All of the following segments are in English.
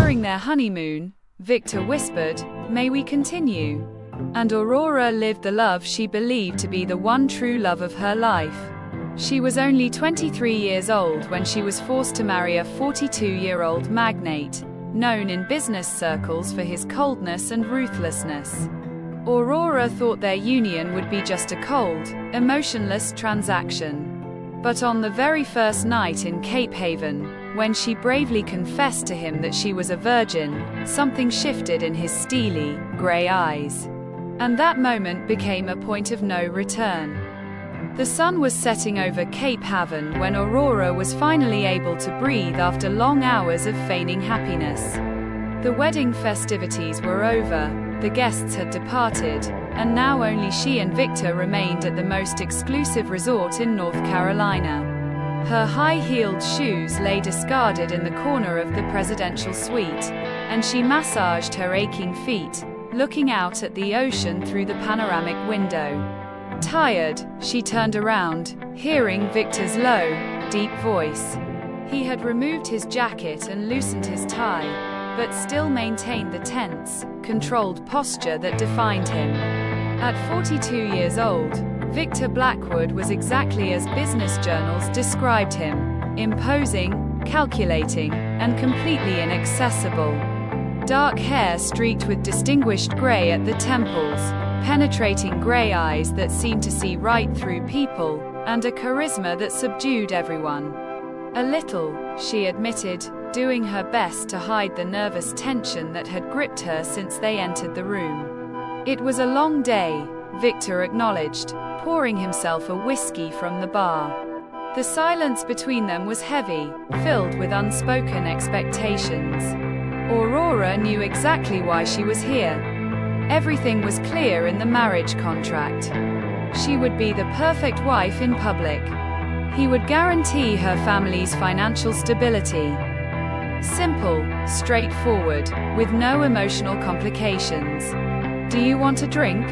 During their honeymoon, Victor whispered, "May we continue?" And Aurora lived the love she believed to be the one true love of her life. She was only 23 years old when she was forced to marry a 42-year-old magnate, known in business circles for his coldness and ruthlessness. Aurora thought their union would be just a cold, emotionless transaction. But on the very first night in Cape Haven, when she bravely confessed to him that she was a virgin, something shifted in his steely, grey eyes. And that moment became a point of no return. The sun was setting over Cape Haven when Aurora was finally able to breathe after long hours of feigning happiness. The wedding festivities were over, the guests had departed, and now only she and Victor remained at the most exclusive resort in North Carolina. Her high-heeled shoes lay discarded in the corner of the presidential suite, and she massaged her aching feet, looking out at the ocean through the panoramic window. Tired, she turned around, hearing Victor's low, deep voice. He had removed his jacket and loosened his tie, but still maintained the tense, controlled posture that defined him. At 42 years old, Victor Blackwood was exactly as business journals described him: imposing, calculating, and completely inaccessible. Dark hair streaked with distinguished gray at the temples, penetrating gray eyes that seemed to see right through people, and a charisma that subdued everyone. A little, she admitted, doing her best to hide the nervous tension that had gripped her since they entered the room. It was a long day, Victor acknowledged, pouring himself a whiskey from the bar. The silence between them was heavy, filled with unspoken expectations. Aurora knew exactly why she was here. Everything was clear in the marriage contract. She would be the perfect wife in public. He would guarantee her family's financial stability. Simple, straightforward, with no emotional complications. "Do you want a drink?"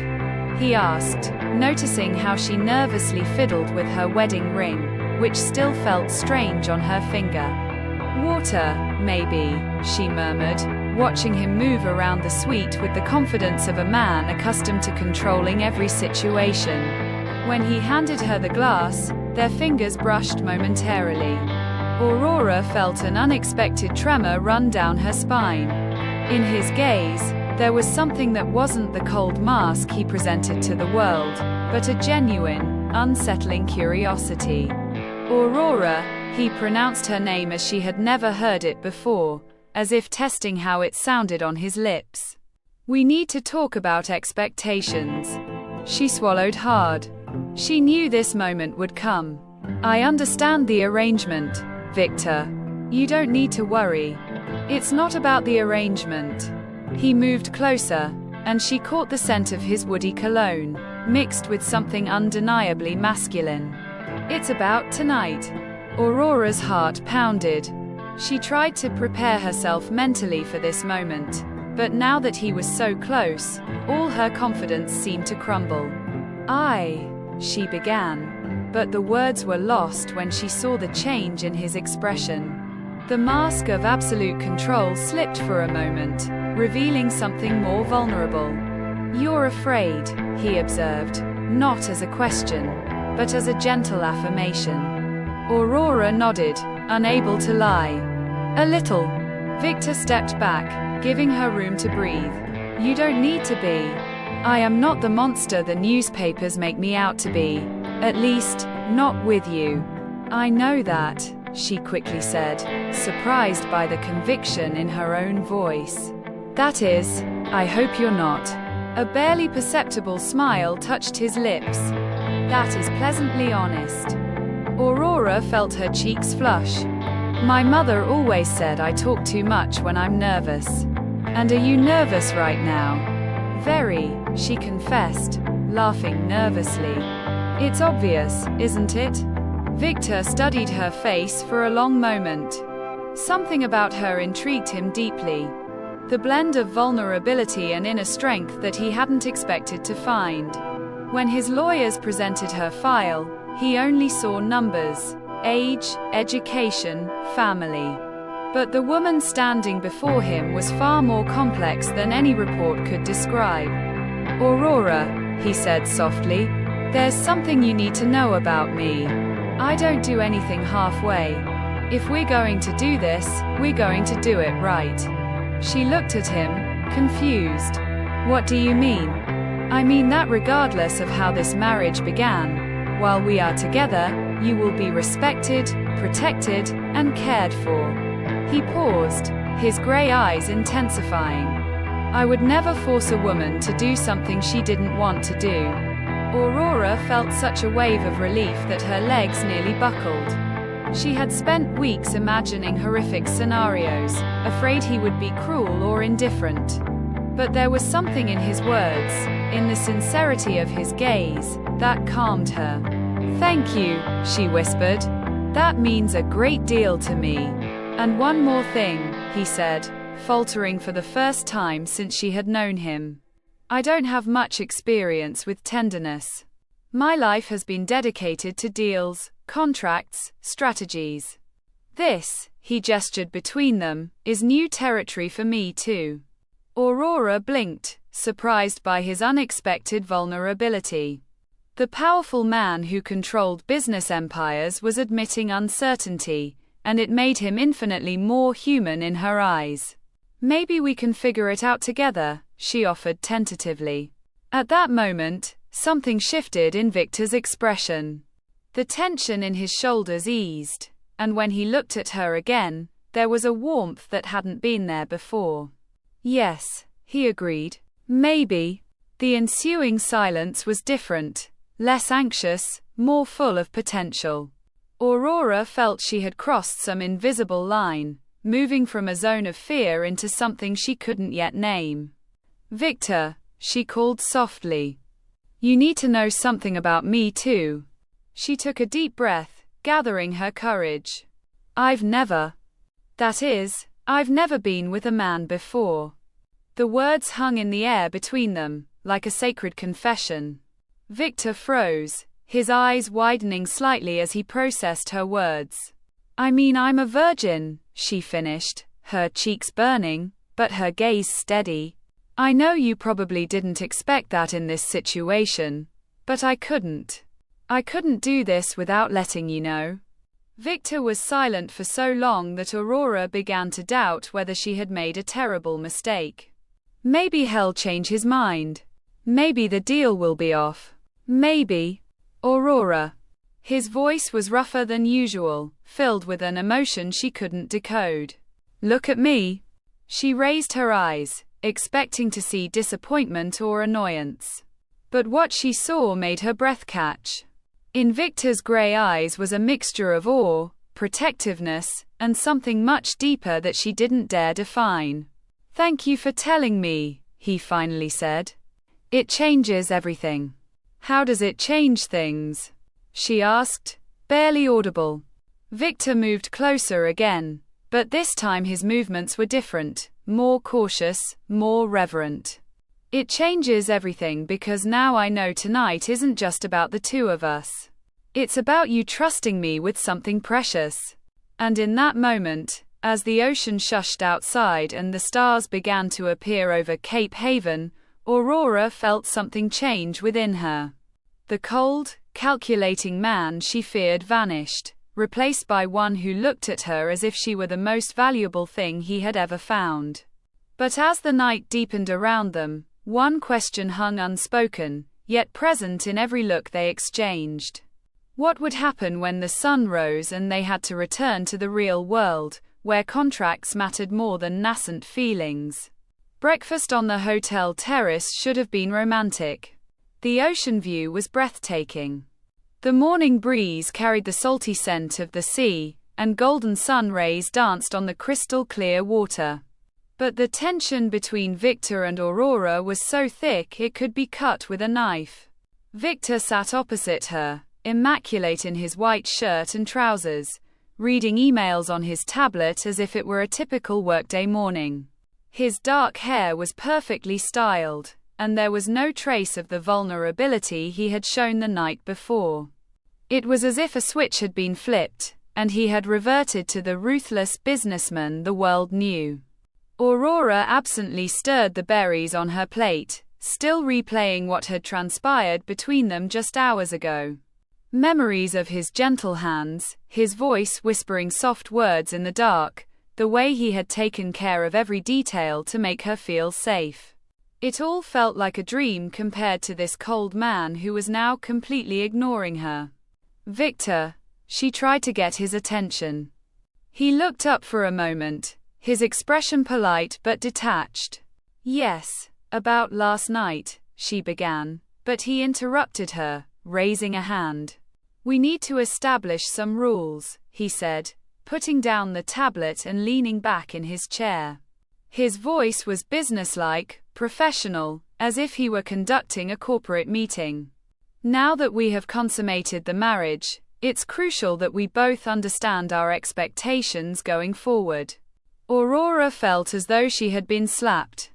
he asked, noticing how she nervously fiddled with her wedding ring, which still felt strange on her finger. "Water, maybe," she murmured, watching him move around the suite with the confidence of a man accustomed to controlling every situation. When he handed her the glass, their fingers brushed momentarily. Aurora felt an unexpected tremor run down her spine. In his gaze, there was something that wasn't the cold mask he presented to the world, but a genuine, unsettling curiosity. "Aurora," he pronounced her name as she had never heard it before, as if testing how it sounded on his lips. "We need to talk about expectations." She swallowed hard. She knew this moment would come. "I understand the arrangement, Victor. You don't need to worry. It's not about the arrangement." He moved closer, and she caught the scent of his woody cologne, mixed with something undeniably masculine. "It's about tonight." Aurora's heart pounded. She tried to prepare herself mentally for this moment, but now that he was so close, all her confidence seemed to crumble. She began, but the words were lost when she saw the change in his expression. The mask of absolute control slipped for a moment, revealing something more vulnerable. "You're afraid," he observed, not as a question, but as a gentle affirmation. Aurora nodded, unable to lie. "A little." Victor stepped back, giving her room to breathe. "You don't need to be. I am not the monster the newspapers make me out to be. At least, not with you." "I know that," she quickly said, surprised by the conviction in her own voice. "That is, I hope you're not." A barely perceptible smile touched his lips. "That is pleasantly honest." Aurora felt her cheeks flush. "My mother always said I talk too much when I'm nervous. And are you nervous right now?" "Very," she confessed, laughing nervously. "It's obvious, isn't it?" Victor studied her face for a long moment. Something about her intrigued him deeply. The blend of vulnerability and inner strength that he hadn't expected to find. When his lawyers presented her file, he only saw numbers: age, education, family. But the woman standing before him was far more complex than any report could describe. "Aurora," he said softly, "there's something you need to know about me. I don't do anything halfway. If we're going to do this, we're going to do it right." She looked at him, confused. "What do you mean?" "I mean that regardless of how this marriage began, while we are together, you will be respected, protected, and cared for." He paused, his gray eyes intensifying. "I would never force a woman to do something she didn't want to do." Aurora felt such a wave of relief that her legs nearly buckled. She had spent weeks imagining horrific scenarios, afraid he would be cruel or indifferent. But there was something in his words, in the sincerity of his gaze, that calmed her. "Thank you," she whispered. "That means a great deal to me. And one more thing," he said, faltering for the first time since she had known him. "I don't have much experience with tenderness. My life has been dedicated to deals, contracts, strategies. This," he gestured between them, "is new territory for me too." Aurora blinked, surprised by his unexpected vulnerability. The powerful man who controlled business empires was admitting uncertainty, and it made him infinitely more human in her eyes. "Maybe we can figure it out together," she offered tentatively. At that moment, something shifted in Victor's expression. The tension in his shoulders eased, and when he looked at her again, there was a warmth that hadn't been there before. "Yes," he agreed. "Maybe." The ensuing silence was different, less anxious, more full of potential. Aurora felt she had crossed some invisible line, moving from a zone of fear into something she couldn't yet name. "Victor," she called softly. "You need to know something about me too." She took a deep breath, gathering her courage. I've never been with a man before." The words hung in the air between them, like a sacred confession. Victor froze, his eyes widening slightly as he processed her words. "I mean, I'm a virgin," she finished, her cheeks burning, but her gaze steady. "I know you probably didn't expect that in this situation, but I couldn't do this without letting you know." Victor was silent for so long that Aurora began to doubt whether she had made a terrible mistake. Maybe he'll change his mind. Maybe the deal will be off. Maybe. "Aurora." His voice was rougher than usual, filled with an emotion she couldn't decode. "Look at me." She raised her eyes, expecting to see disappointment or annoyance. But what she saw made her breath catch. In Victor's gray eyes was a mixture of awe, protectiveness, and something much deeper that she didn't dare define. "Thank you for telling me," he finally said. "It changes everything." "How does it change things?" she asked, barely audible. Victor moved closer again, but this time his movements were different, more cautious, more reverent. "It changes everything because now I know tonight isn't just about the two of us. It's about you trusting me with something precious." And in that moment, as the ocean shushed outside and the stars began to appear over Cape Haven, Aurora felt something change within her. The cold, calculating man she feared vanished, replaced by one who looked at her as if she were the most valuable thing he had ever found. But as the night deepened around them, one question hung unspoken, yet present in every look they exchanged. What would happen when the sun rose and they had to return to the real world, where contracts mattered more than nascent feelings? Breakfast on the hotel terrace should have been romantic. The ocean view was breathtaking. The morning breeze carried the salty scent of the sea, and golden sun rays danced on the crystal clear water. But the tension between Victor and Aurora was so thick it could be cut with a knife. Victor sat opposite her, immaculate in his white shirt and trousers, reading emails on his tablet as if it were a typical workday morning. His dark hair was perfectly styled, and there was no trace of the vulnerability he had shown the night before. It was as if a switch had been flipped, and he had reverted to the ruthless businessman the world knew. Aurora absently stirred the berries on her plate, still replaying what had transpired between them just hours ago. Memories of his gentle hands, his voice whispering soft words in the dark, the way he had taken care of every detail to make her feel safe. It all felt like a dream compared to this cold man who was now completely ignoring her. Victor, she tried to get his attention. He looked up for a moment, his expression polite but detached. Yes, about last night, she began, but he interrupted her, raising a hand. We need to establish some rules, he said, putting down the tablet and leaning back in his chair. His voice was businesslike, professional, as if he were conducting a corporate meeting. Now that we have consummated the marriage, it's crucial that we both understand our expectations going forward. Aurora felt as though she had been slapped.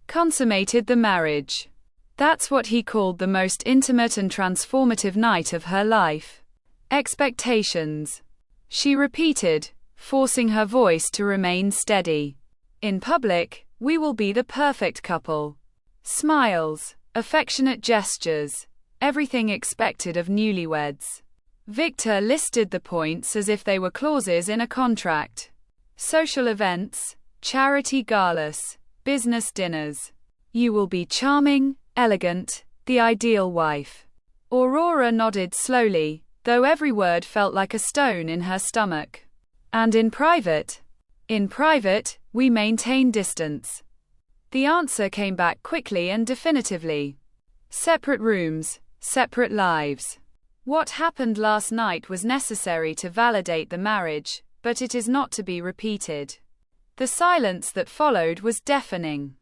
Consummated the marriage. That's what he called the most intimate and transformative night of her life. Expectations. She repeated, forcing her voice to remain steady. In public, we will be the perfect couple. Smiles, affectionate gestures, everything expected of newlyweds. Victor listed the points as if they were clauses in a contract. Social events, charity galas, business dinners. You will be charming, elegant, the ideal wife. Aurora nodded slowly, though every word felt like a stone in her stomach. And in private? In private, we maintain distance. The answer came back quickly and definitively. Separate rooms, separate lives. What happened last night was necessary to validate the marriage, but it is not to be repeated. The silence that followed was deafening.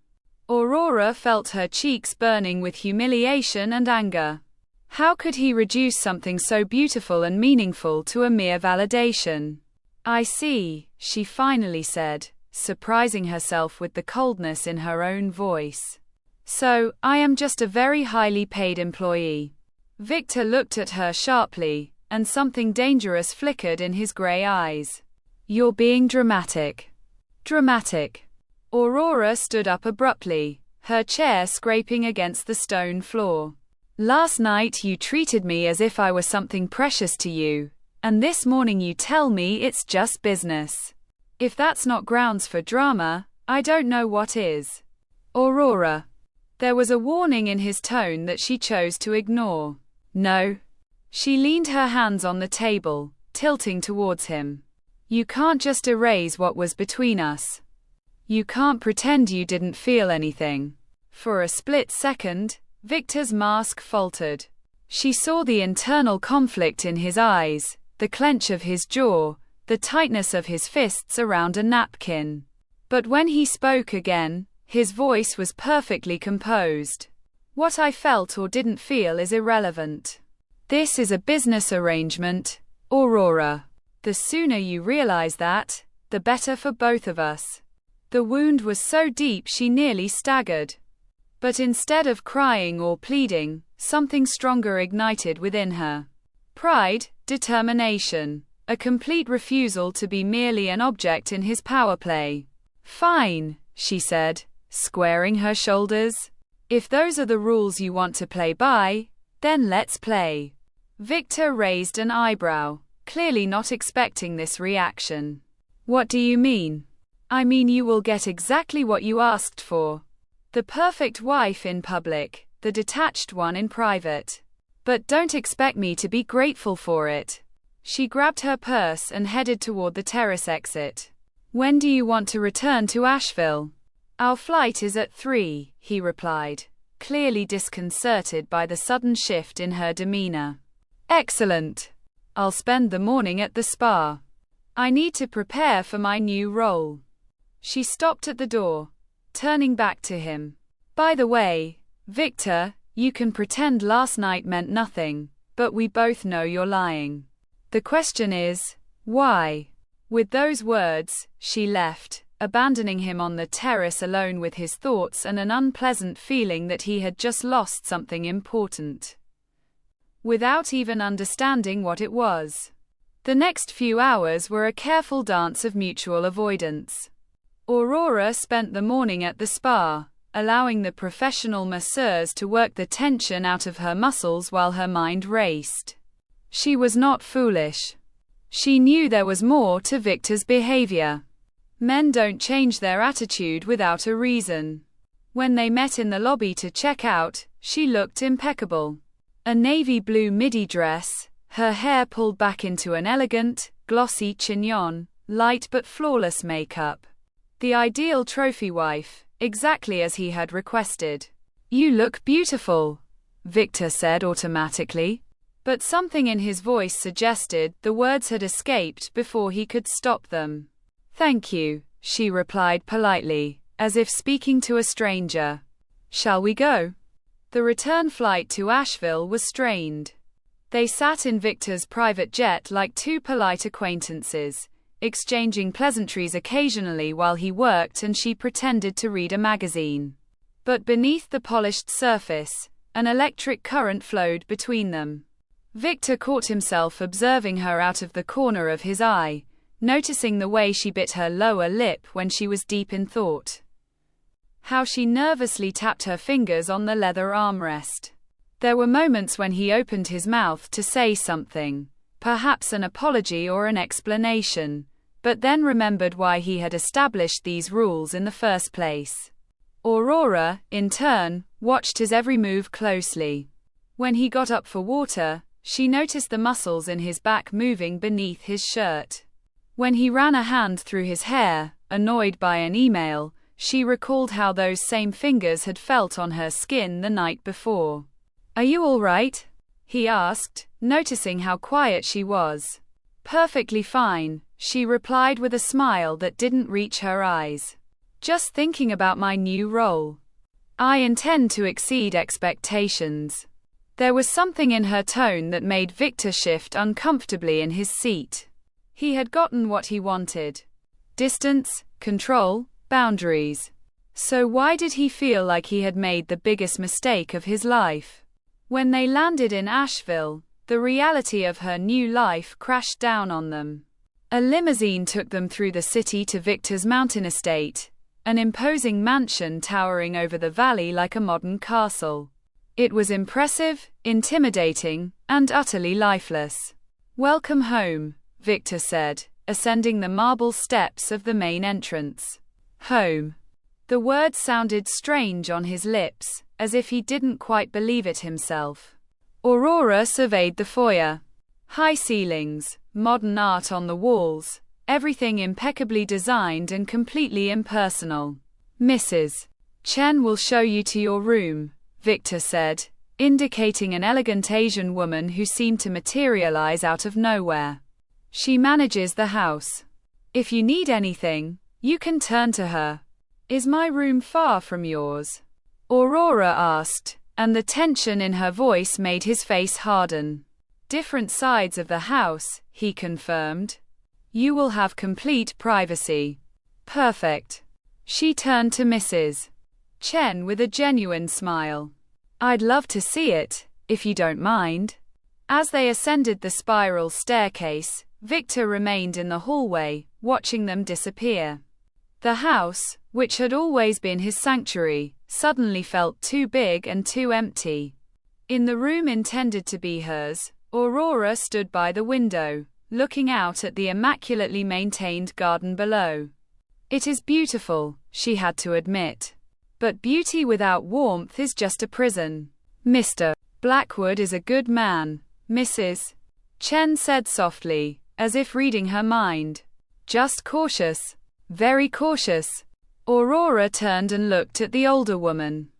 Aurora felt her cheeks burning with humiliation and anger. How could he reduce something so beautiful and meaningful to a mere validation? I see, she finally said, surprising herself with the coldness in her own voice. So, I am just a very highly paid employee. Victor looked at her sharply, and something dangerous flickered in his gray eyes. You're being dramatic. Dramatic. Aurora stood up abruptly, her chair scraping against the stone floor. Last night you treated me as if I were something precious to you, and this morning you tell me it's just business. If that's not grounds for drama, I don't know what is. Aurora. There was a warning in his tone that she chose to ignore. No. She leaned her hands on the table, tilting towards him. You can't just erase what was between us. You can't pretend you didn't feel anything. For a split second, Victor's mask faltered. She saw the internal conflict in his eyes, the clench of his jaw, the tightness of his fists around a napkin. But when he spoke again, his voice was perfectly composed. What I felt or didn't feel is irrelevant. This is a business arrangement, Aurora. The sooner you realize that, the better for both of us. The wound was so deep she nearly staggered. But instead of crying or pleading, something stronger ignited within her. Pride, determination, a complete refusal to be merely an object in his power play. Fine, she said, squaring her shoulders. If those are the rules you want to play by, then let's play. Victor raised an eyebrow, clearly not expecting this reaction. What do you mean? I mean you will get exactly what you asked for. The perfect wife in public, the detached one in private. But don't expect me to be grateful for it. She grabbed her purse and headed toward the terrace exit. When do you want to return to Asheville? Our flight is at 3, he replied, clearly disconcerted by the sudden shift in her demeanor. Excellent. I'll spend the morning at the spa. I need to prepare for my new role. She stopped at the door, turning back to him. By the way, Victor, you can pretend last night meant nothing, but we both know you're lying. The question is, why? With those words, she left, abandoning him on the terrace alone with his thoughts and an unpleasant feeling that he had just lost something important. Without even understanding what it was. The next few hours were a careful dance of mutual avoidance. Aurora spent the morning at the spa, allowing the professional masseurs to work the tension out of her muscles while her mind raced. She was not foolish. She knew there was more to Victor's behavior. Men don't change their attitude without a reason. When they met in the lobby to check out, she looked impeccable. A navy blue midi dress, her hair pulled back into an elegant, glossy chignon, light but flawless makeup. The ideal trophy wife, exactly as he had requested. "You look beautiful," Victor said automatically. But something in his voice suggested the words had escaped before he could stop them. "Thank you," she replied politely, as if speaking to a stranger. "Shall we go?" The return flight to Asheville was strained. They sat in Victor's private jet like two polite acquaintances, exchanging pleasantries occasionally while he worked and she pretended to read a magazine. But beneath the polished surface, an electric current flowed between them. Victor caught himself observing her out of the corner of his eye, noticing the way she bit her lower lip when she was deep in thought. How she nervously tapped her fingers on the leather armrest. There were moments when he opened his mouth to say something, perhaps an apology or an explanation, but then remembered why he had established these rules in the first place. Aurora, in turn, watched his every move closely. When he got up for water, she noticed the muscles in his back moving beneath his shirt. When he ran a hand through his hair, annoyed by an email, she recalled how those same fingers had felt on her skin the night before. "Are you all right?" he asked, noticing how quiet she was. "Perfectly fine," she replied with a smile that didn't reach her eyes. "Just thinking about my new role. I intend to exceed expectations." There was something in her tone that made Victor shift uncomfortably in his seat. He had gotten what he wanted. Distance, control, boundaries. So why did he feel like he had made the biggest mistake of his life? When they landed in Asheville, the reality of her new life crashed down on them. A limousine took them through the city to Victor's mountain estate, an imposing mansion towering over the valley like a modern castle. It was impressive, intimidating, and utterly lifeless. "Welcome home," Victor said, ascending the marble steps of the main entrance. Home. The word sounded strange on his lips, as if he didn't quite believe it himself. Aurora surveyed the foyer. High ceilings, modern art on the walls, everything impeccably designed and completely impersonal. "Mrs. Chen will show you to your room," Victor said, indicating an elegant Asian woman who seemed to materialize out of nowhere. "She manages the house. If you need anything, you can turn to her." "Is my room far from yours?" Aurora asked, and the tension in her voice made his face harden. "Different sides of the house," he confirmed. "You will have complete privacy." "Perfect." She turned to Mrs. Chen with a genuine smile. "I'd love to see it, if you don't mind." As they ascended the spiral staircase, Victor remained in the hallway, watching them disappear. The house, which had always been his sanctuary, suddenly felt too big and too empty. In the room intended to be hers, Aurora stood by the window, looking out at the immaculately maintained garden below. "It is beautiful," she had to admit. "But beauty without warmth is just a prison." "Mr. Blackwood is a good man," Mrs. Chen said softly, as if reading her mind. "Just cautious. Very cautious." Aurora turned and looked at the older woman.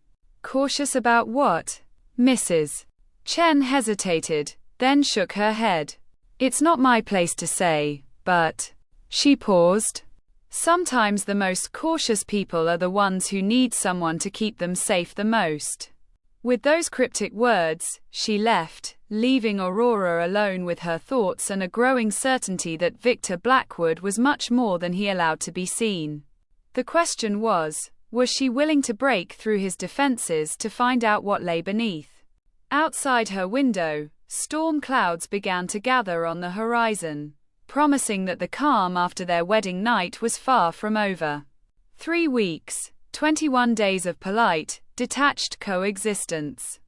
"Cautious about what?" Mrs. Chen hesitated, then shook her head. "It's not my place to say, but..." She paused. "Sometimes the most cautious people are the ones who need someone to keep them safe the most." With those cryptic words, she left, leaving Aurora alone with her thoughts and a growing certainty that Victor Blackwood was much more than he allowed to be seen. The question was she willing to break through his defenses to find out what lay beneath? Outside her window, Storm clouds began to gather on the horizon, promising that the calm after their wedding night was far from over. 3 weeks, 21 days of polite, detached coexistence.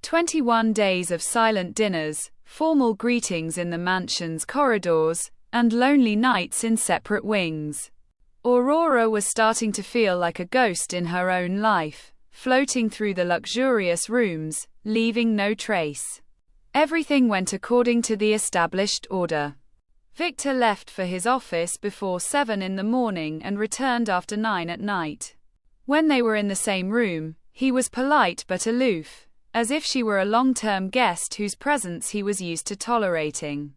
21 days of silent dinners, formal greetings in the mansion's corridors, and lonely nights in separate wings. Aurora was starting to feel like a ghost in her own life, floating through the luxurious rooms, leaving no trace. Everything went according to the established order. Victor left for his office before 7 in the morning and returned after 9 at night. When they were in the same room, he was polite but aloof, as if she were a long-term guest whose presence he was used to tolerating.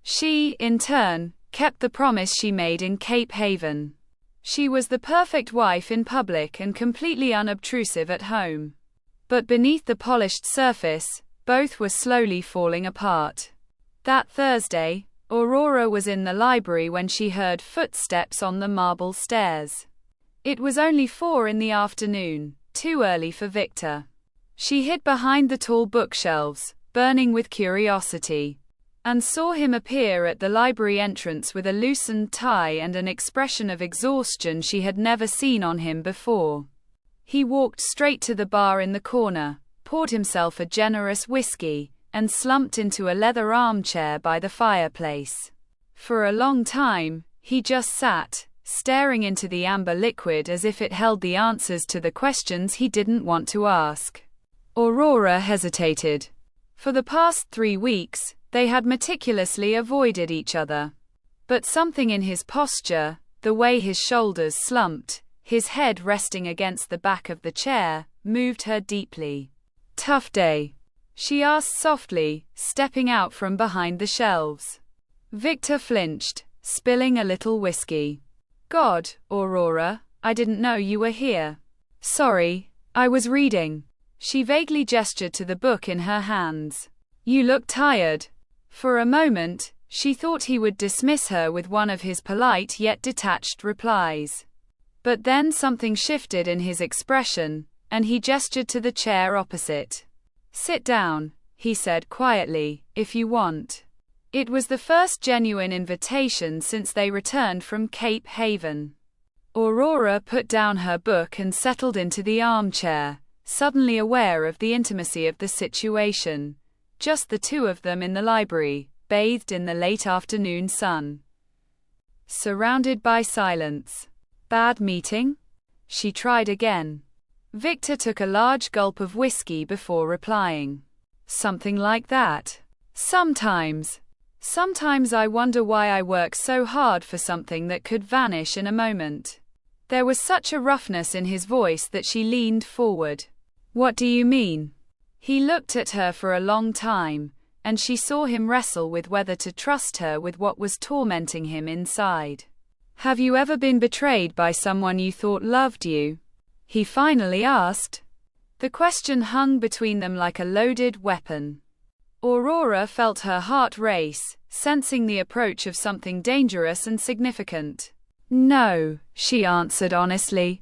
She, in turn, kept the promise she made in Cape Haven. She was the perfect wife in public and completely unobtrusive at home. But beneath the polished surface, both were slowly falling apart. That Thursday, Aurora was in the library when she heard footsteps on the marble stairs. It was only 4 in the afternoon, too early for Victor. She hid behind the tall bookshelves, burning with curiosity, and saw him appear at the library entrance with a loosened tie and an expression of exhaustion she had never seen on him before. He walked straight to the bar in the corner, poured himself a generous whiskey, and slumped into a leather armchair by the fireplace. For a long time, he just sat, staring into the amber liquid as if it held the answers to the questions he didn't want to ask. Aurora hesitated. For the past 3 weeks, they had meticulously avoided each other. But something in his posture, the way his shoulders slumped, his head resting against the back of the chair, moved her deeply. "Tough day?" she asked softly, stepping out from behind the shelves. Victor flinched, spilling a little whiskey. "God, Aurora, I didn't know you were here." "Sorry, I was reading." She vaguely gestured to the book in her hands. "You look tired." For a moment, she thought he would dismiss her with one of his polite yet detached replies. But then something shifted in his expression, and he gestured to the chair opposite. "Sit down," he said quietly, "if you want." It was the first genuine invitation since they returned from Cape Haven. Aurora put down her book and settled into the armchair, suddenly aware of the intimacy of the situation. Just the two of them in the library, bathed in the late afternoon sun. Surrounded by silence. "Bad meeting?" she tried again. Victor took a large gulp of whiskey before replying. "Something like that. Sometimes. Sometimes I wonder why I work so hard for something that could vanish in a moment." There was such a roughness in his voice that she leaned forward. "What do you mean?" He looked at her for a long time, and she saw him wrestle with whether to trust her with what was tormenting him inside. "Have you ever been betrayed by someone you thought loved you?" he finally asked. The question hung between them like a loaded weapon. Aurora felt her heart race, sensing the approach of something dangerous and significant. "No," she answered honestly.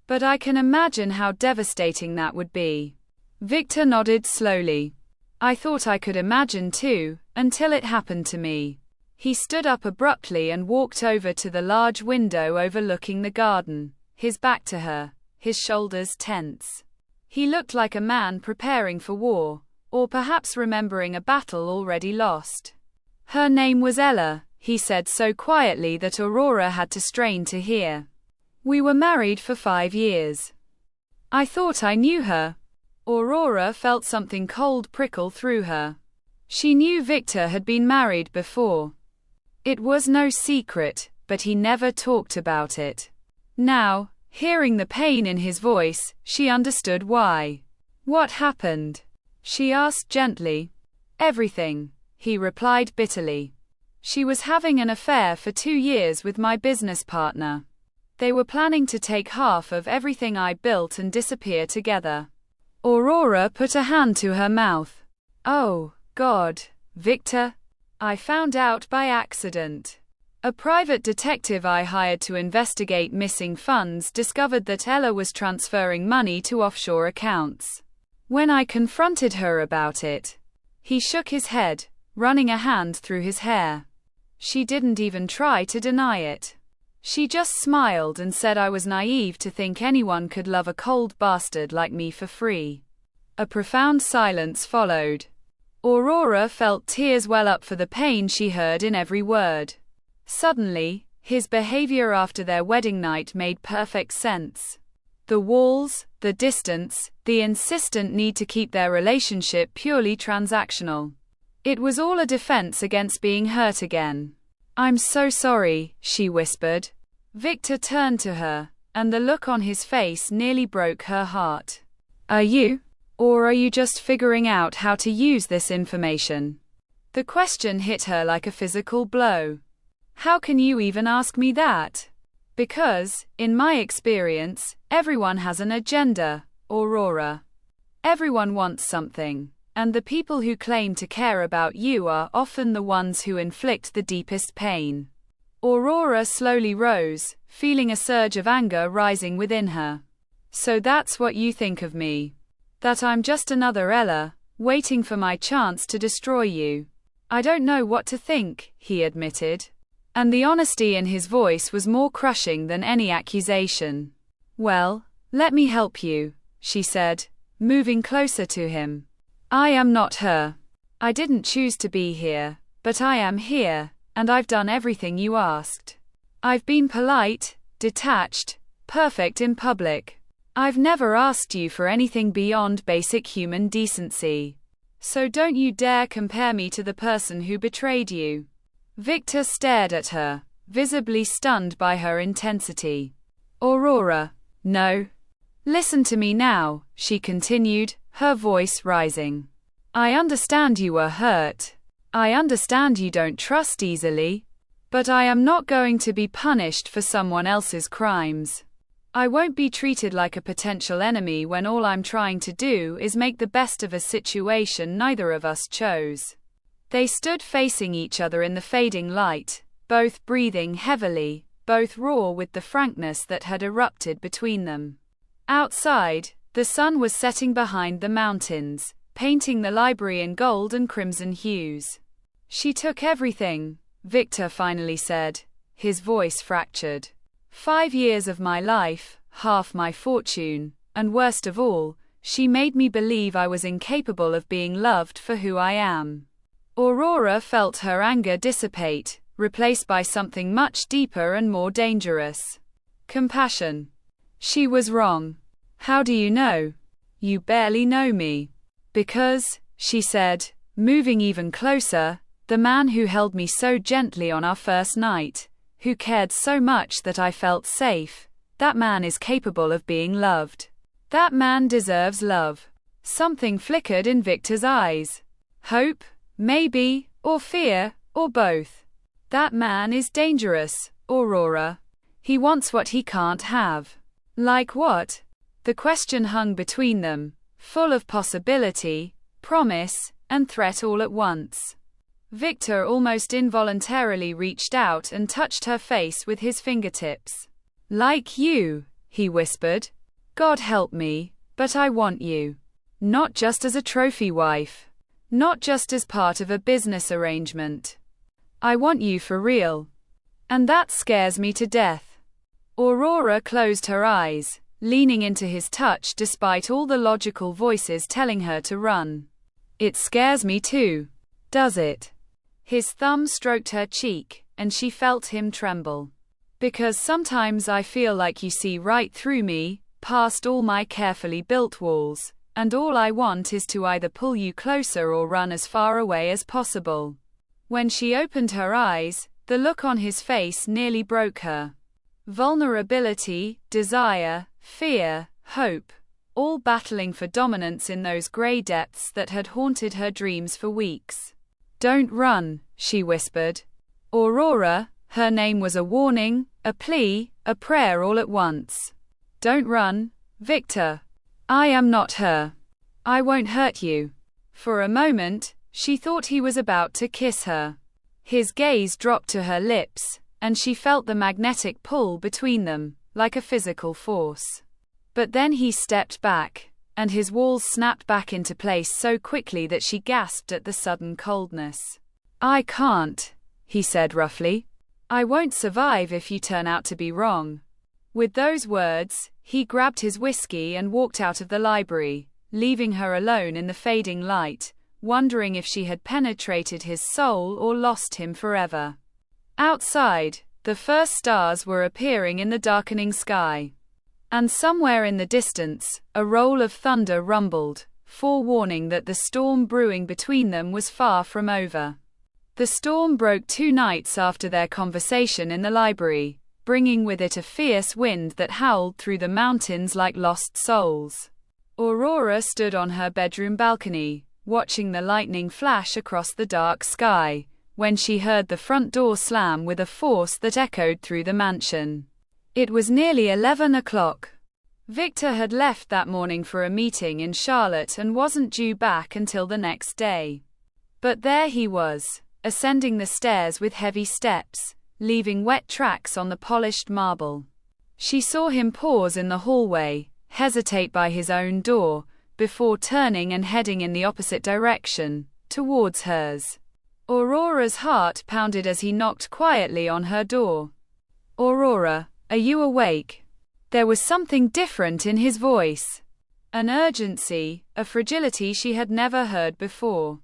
"But I can imagine how devastating that would be." Victor nodded slowly. "I thought I could imagine too, until it happened to me." He stood up abruptly and walked over to the large window overlooking the garden, his back to her, his shoulders tense. He looked like a man preparing for war, or perhaps remembering a battle already lost. "Her name was Ella," he said so quietly that Aurora had to strain to hear. "We were married for 5 years. I thought I knew her." Aurora felt something cold prickle through her. She knew Victor had been married before. It was no secret, but he never talked about it. Now, hearing the pain in his voice, she understood why. "What happened?" she asked gently. "Everything," he replied bitterly. "She was having an affair for 2 years with my business partner. They were planning to take half of everything I built and disappear together." Aurora put a hand to her mouth. "Oh, God, Victor. I found out by accident. A private detective I hired to investigate missing funds discovered that Ella was transferring money to offshore accounts. When I confronted her about it, He shook his head, running a hand through his hair. She didn't even try to deny it. She just smiled and said I was naive to think anyone could love a cold bastard like me for free. A profound silence followed. Aurora felt tears well up for the pain she heard in every word. Suddenly, his behavior after their wedding night made perfect sense. The walls, the distance, the insistent need to keep their relationship purely transactional. It was all a defense against being hurt again. "I'm so sorry," she whispered. Victor turned to her, and the look on his face nearly broke her heart. "Are you? Or are you just figuring out how to use this information?" The question hit her like a physical blow. "How can you even ask me that?" "Because, in my experience, everyone has an agenda, Aurora. Everyone wants something, and the people who claim to care about you are often the ones who inflict the deepest pain." Aurora slowly rose, feeling a surge of anger rising within her. "So that's what you think of me? That I'm just another Ella, waiting for my chance to destroy you?" "I don't know what to think," he admitted. And the honesty in his voice was more crushing than any accusation. "Well, let me help you," she said, moving closer to him. "I am not her. I didn't choose to be here, but I am here, and I've done everything you asked. I've been polite, detached, perfect in public. I've never asked you for anything beyond basic human decency. So don't you dare compare me to the person who betrayed you." Victor stared at her, visibly stunned by her intensity. "Aurora, no. Listen to me now," she continued, her voice rising. "I understand you were hurt. I understand you don't trust easily. But I am not going to be punished for someone else's crimes. I won't be treated like a potential enemy when all I'm trying to do is make the best of a situation neither of us chose." They stood facing each other in the fading light, both breathing heavily, both raw with the frankness that had erupted between them. Outside, the sun was setting behind the mountains, painting the library in gold and crimson hues. "She took everything," Victor finally said, his voice fractured. 5 years of my life, half my fortune, and worst of all, she made me believe I was incapable of being loved for who I am." Aurora felt her anger dissipate, replaced by something much deeper and more dangerous. Compassion. She was wrong. "How do you know? You barely know me." "Because," she said, moving even closer, "the man who held me so gently on our first night, who cared so much that I felt safe, that man is capable of being loved. That man deserves love." Something flickered in Victor's eyes. Hope? Maybe, or fear, or both. "That man is dangerous, Aurora. He wants what he can't have." "Like what?" The question hung between them, full of possibility, promise, and threat all at once. Victor almost involuntarily reached out and touched her face with his fingertips. "Like you," he whispered. "God help me, but I want you. Not just as a trophy wife. Not just as part of a business arrangement. I want you for real. And that scares me to death." Aurora closed her eyes, leaning into his touch despite all the logical voices telling her to run. "It scares me too." "Does it?" His thumb stroked her cheek, and she felt him tremble. "Because sometimes I feel like you see right through me, past all my carefully built walls, and all I want is to either pull you closer or run as far away as possible." When she opened her eyes, the look on his face nearly broke her. Vulnerability, desire, fear, hope, all battling for dominance in those gray depths that had haunted her dreams for weeks. "Don't run," she whispered. "Aurora," her name was a warning, a plea, a prayer all at once. "Don't run, Victor. I am not her. I won't hurt you." For a moment, she thought he was about to kiss her. His gaze dropped to her lips, and she felt the magnetic pull between them, like a physical force. But then he stepped back, and his walls snapped back into place so quickly that she gasped at the sudden coldness. "I can't," he said roughly. "I won't survive if you turn out to be wrong." With those words, he grabbed his whiskey and walked out of the library, leaving her alone in the fading light, wondering if she had penetrated his soul or lost him forever. Outside, the first stars were appearing in the darkening sky. And somewhere in the distance, a roll of thunder rumbled, forewarning that the storm brewing between them was far from over. The storm broke 2 nights after their conversation in the library, bringing with it a fierce wind that howled through the mountains like lost souls. Aurora stood on her bedroom balcony, watching the lightning flash across the dark sky, when she heard the front door slam with a force that echoed through the mansion. It was nearly 11 o'clock. Victor had left that morning for a meeting in Charlotte and wasn't due back until the next day. But there he was, ascending the stairs with heavy steps, leaving wet tracks on the polished marble. She saw him pause in the hallway, hesitate by his own door, before turning and heading in the opposite direction, towards hers. Aurora's heart pounded as he knocked quietly on her door. "Aurora, are you awake?" There was something different in his voice. An urgency, a fragility she had never heard before.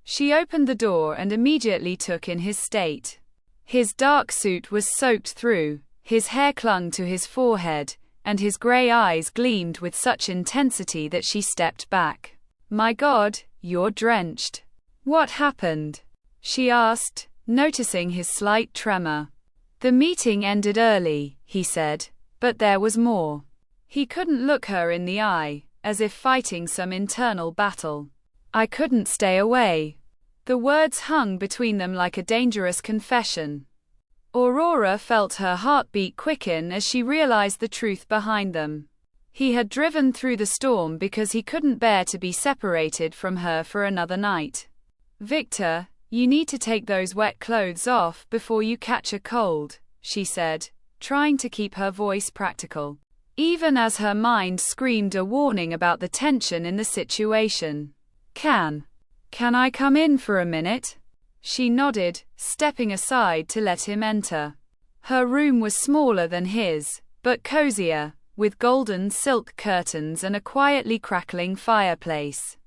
She opened the door and immediately took in his state. His dark suit was soaked through, his hair clung to his forehead, and his grey eyes gleamed with such intensity that she stepped back. "My God, you're drenched. What happened?" she asked, noticing his slight tremor. "The meeting ended early," he said, but there was more. He couldn't look her in the eye, as if fighting some internal battle. "I couldn't stay away." The words hung between them like a dangerous confession. Aurora felt her heartbeat quicken as she realized the truth behind them. He had driven through the storm because he couldn't bear to be separated from her for another night. "Victor, you need to take those wet clothes off before you catch a cold," she said, trying to keep her voice practical, even as her mind screamed a warning about the tension in the situation. Can I come in for a minute?" She nodded, stepping aside to let him enter. Her room was smaller than his, but cozier, with golden silk curtains and a quietly crackling fireplace.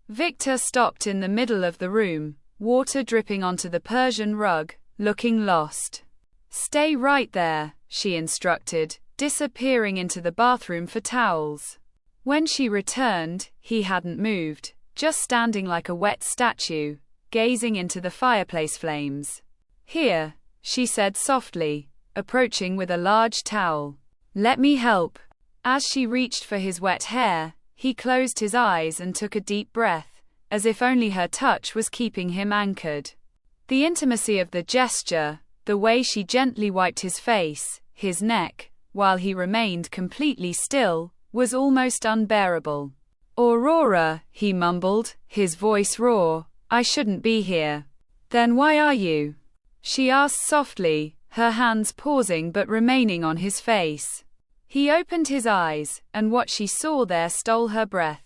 Victor stopped in the middle of the room, water dripping onto the Persian rug, looking lost. "Stay right there," she instructed, disappearing into the bathroom for towels. When she returned, he hadn't moved, just standing like a wet statue, gazing into the fireplace flames. "Here," she said softly, approaching with a large towel. "Let me help." As she reached for his wet hair, he closed his eyes and took a deep breath, as if only her touch was keeping him anchored. The intimacy of the gesture, the way she gently wiped his face, his neck, while he remained completely still, was almost unbearable. "Aurora," he mumbled, his voice raw, "I shouldn't be here." "Then why are you?" she asked softly, her hands pausing but remaining on his face. He opened his eyes, and what she saw there stole her breath.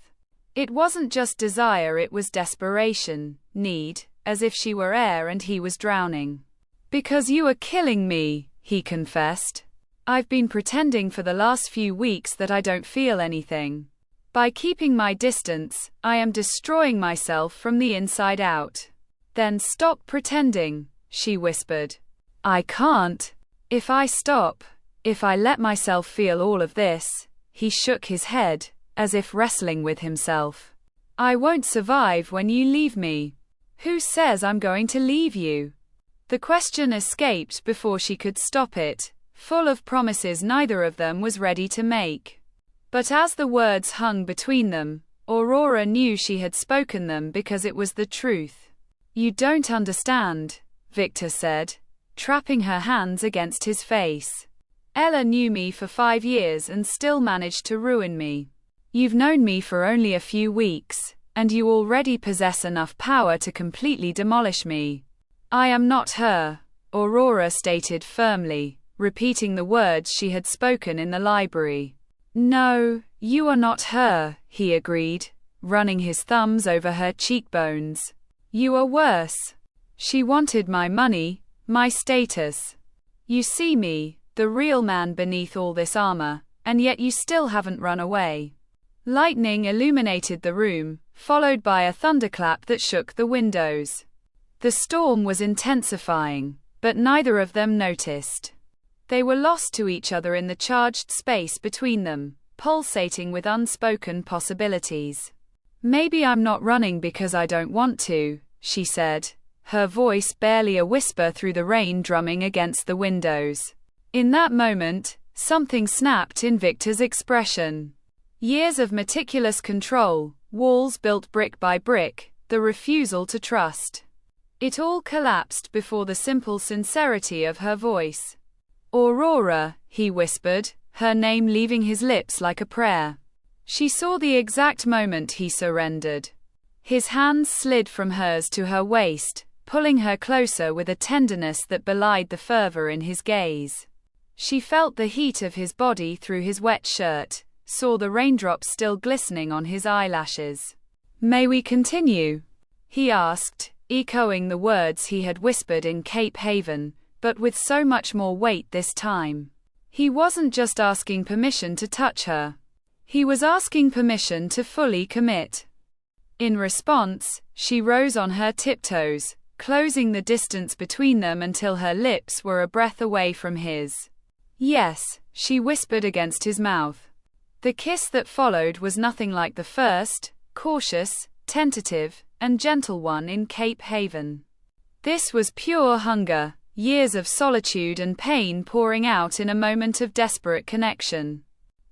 It wasn't just desire, it was desperation, need, as if she were air and he was drowning. "Because you are killing me," he confessed. "I've been pretending for the last few weeks that I don't feel anything. By keeping my distance, I am destroying myself from the inside out." "Then stop pretending," she whispered. "I can't. If I stop, if I let myself feel all of this," he shook his head, as if wrestling with himself, "I won't survive when you leave me." "Who says I'm going to leave you?" The question escaped before she could stop it, full of promises neither of them was ready to make. But as the words hung between them, Aurora knew she had spoken them because it was the truth. "You don't understand," Victor said, trapping her hands against his face. "Ella knew me for 5 years and still managed to ruin me. You've known me for only a few weeks, and you already possess enough power to completely demolish me." "I am not her," Aurora stated firmly, repeating the words she had spoken in the library. "No, You are not her, he agreed, running his thumbs over her cheekbones. You are worse. She wanted my money, my status. You see me, the real man beneath all this armor, and yet you still haven't run away. Lightning illuminated the room, followed by a thunderclap that shook the windows. The storm was intensifying, but neither of them noticed. They were lost to each other in the charged space between them, pulsating with unspoken possibilities. Maybe I'm not running because I don't want to, she said, her voice barely a whisper through the rain drumming against the windows. In that moment, something snapped in Victor's expression. Years of meticulous control, walls built brick by brick, the refusal to trust. It all collapsed before the simple sincerity of her voice. Aurora, he whispered, her name leaving his lips like a prayer. She saw the exact moment he surrendered. His hands slid from hers to her waist, pulling her closer with a tenderness that belied the fervor in his gaze. She felt the heat of his body through his wet shirt, saw the raindrops still glistening on his eyelashes. May we continue? He asked, echoing the words he had whispered in Cape Haven, but with so much more weight this time. He wasn't just asking permission to touch her. He was asking permission to fully commit. In response, she rose on her tiptoes, closing the distance between them until her lips were a breath away from his. Yes, she whispered against his mouth. The kiss that followed was nothing like the first, cautious, tentative, and gentle one in Cape Haven. This was pure hunger, years of solitude and pain pouring out in a moment of desperate connection.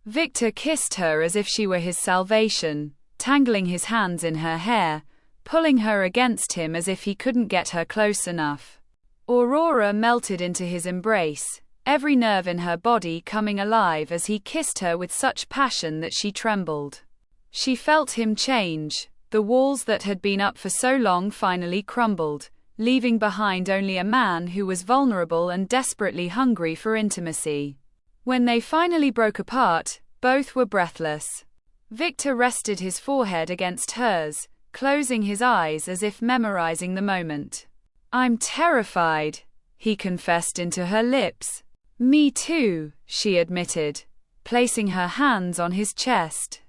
Victor kissed her as if she were his salvation, tangling his hands in her hair, pulling her against him as if he couldn't get her close enough. Aurora melted into his embrace, every nerve in her body coming alive as he kissed her with such passion that she trembled. She felt him change. The walls that had been up for so long finally crumbled, leaving behind only a man who was vulnerable and desperately hungry for intimacy. When they finally broke apart, both were breathless. Victor rested his forehead against hers, closing his eyes as if memorizing the moment. I'm terrified, he confessed into her lips. Me too, she admitted, placing her hands on his chest.